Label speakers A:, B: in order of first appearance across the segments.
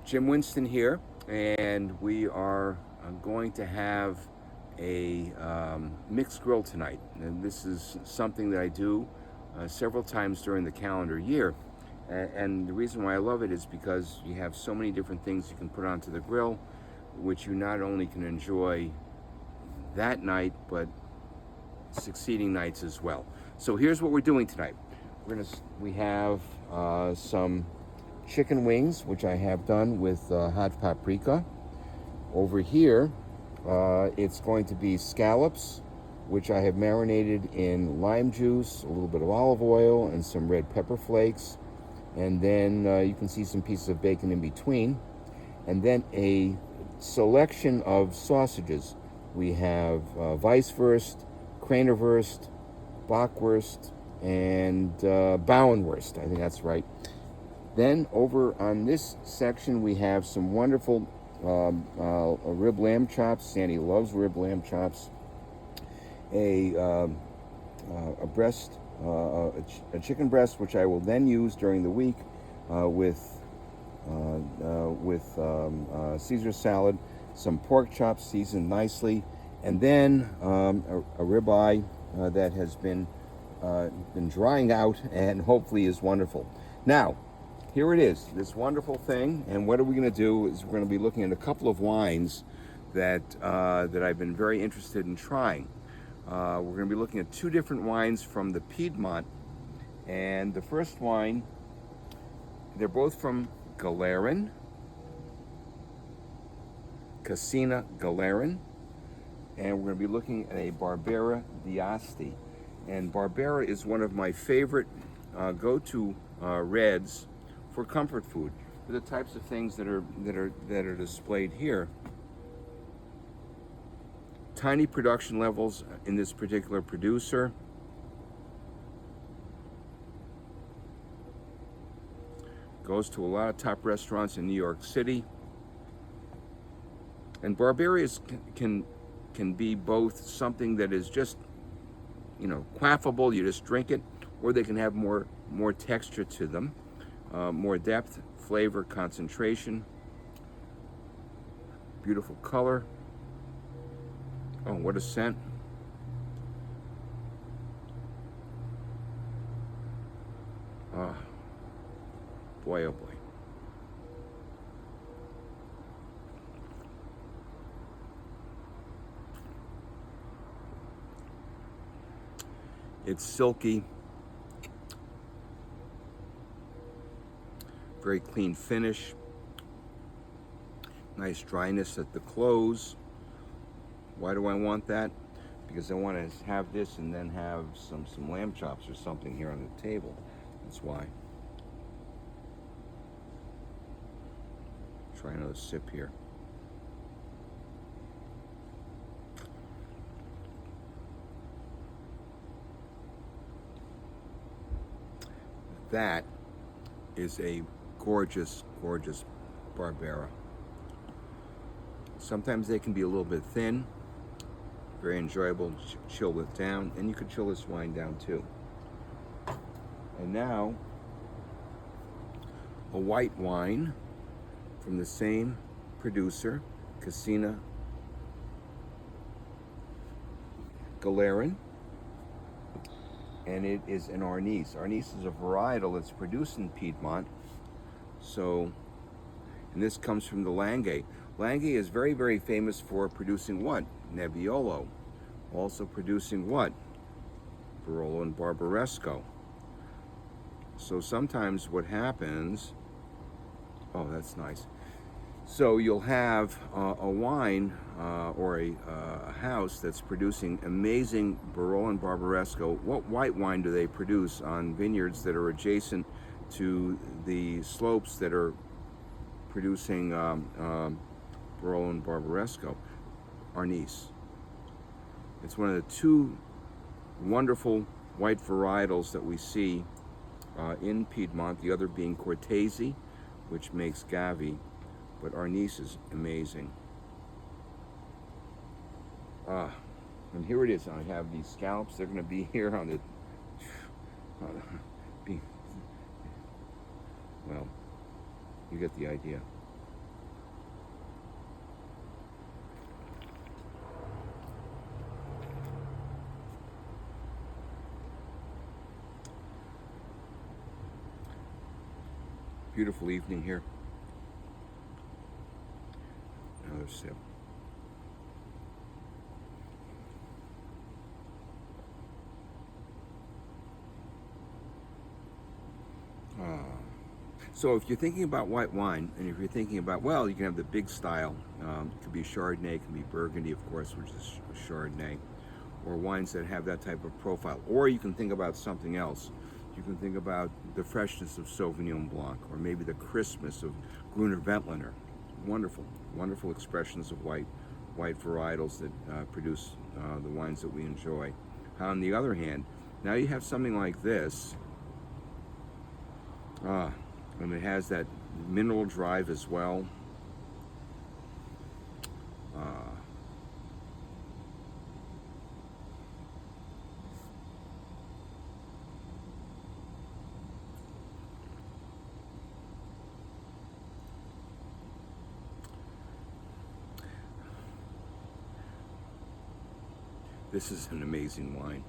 A: Jim Winston here, and we are going to have a mixed grill tonight. And this is something that I do several times during the calendar year. And the reason why I love it is because you have so many different things you can put onto the grill, which you not only can enjoy that night, but succeeding nights as well. So here's what we're doing tonight. We have some chicken wings, which I have done with hot paprika. Over here, it's going to be scallops, which I have marinated in lime juice, a little bit of olive oil, and some red pepper flakes. And then you can see some pieces of bacon in between. And then a selection of sausages. We have Weisswurst, Kranerwurst, Bockwurst, and Bauernwurst. I think that's right. Then over on this section, we have some wonderful rib lamb chops. Sandy loves rib lamb chops. A breast, a chicken breast, which I will then use during the week with Caesar salad, some pork chops seasoned nicely, and then a ribeye that has been drying out and hopefully is wonderful. Now, here it is, this wonderful thing, and what are we going to do is we're going to be looking at a couple of wines that I've been very interested in trying. We're going to be looking at two different wines from the Piedmont, and the first wine, they're both from Galarin, Cascina Galarin, and we're going to be looking at a Barbera d'Asti. And Barbera is one of my favorite go-to reds for comfort food, for the types of things that are displayed here. Tiny production levels in this particular producer. Goes to a lot of top restaurants in New York City. And Barbera can be both something that is just, quaffable, you just drink it, or they can have more texture to them, more depth, flavor, concentration, beautiful color. Oh, what a scent. Oh, boy, oh boy. It's silky, very clean finish, nice dryness at the close. Why do I want that? Because I want to have this and then have some lamb chops or something here on the table. That's why. Try another sip here. That is a gorgeous, gorgeous Barbera. Sometimes they can be a little bit thin, very enjoyable to chill with down, and you could chill this wine down too. And now, a white wine from the same producer, Cascina Galarin, and it is an Arneis. Arneis is a varietal that's produced in Piedmont. So, and this comes from the Langhe. Langhe is very, very famous for producing what? Nebbiolo. Also producing what? Barolo and Barbaresco. So sometimes what happens, oh, that's nice. So you'll have a wine or a house that's producing amazing Barolo and Barbaresco. What white wine do they produce on vineyards that are adjacent to the slopes that are producing Barolo and Barbaresco? Arneis. It's one of the two wonderful white varietals that we see in Piedmont, the other being Cortese, which makes Gavi. But Arneis is amazing. And here it is. I have these scallops. They're going to be here on the... well, you get the idea. beautiful evening here. Another sip. So if you're thinking about white wine, and if you're thinking about, well, you can have the big style, it could be Chardonnay, it can be Burgundy, of course, which is Chardonnay, or wines that have that type of profile. Or you can think about something else. You can think about the freshness of Sauvignon Blanc, or maybe the crispness of Gruner Veltliner. Wonderful, wonderful expressions of white varietals that produce the wines that we enjoy. On the other hand, now you have something like this, and it has that mineral drive as well. This is an amazing wine.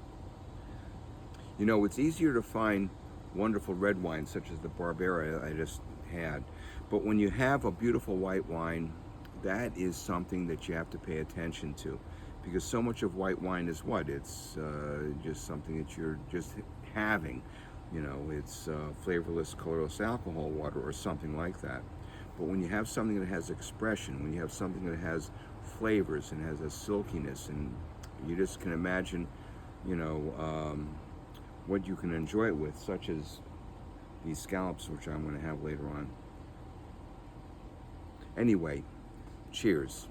A: You know, it's easier to find wonderful red wines such as the Barbera I just had, but when you have a beautiful white wine, that is something that you have to pay attention to, because so much of white wine is what? It's just something that you're just having. You know, it's flavorless, colorless alcohol water or something like that. But when you have something that has expression, when you have something that has flavors and has a silkiness, and you just can imagine, you know, what you can enjoy it with, such as these scallops, which I'm going to have later on. Anyway, cheers.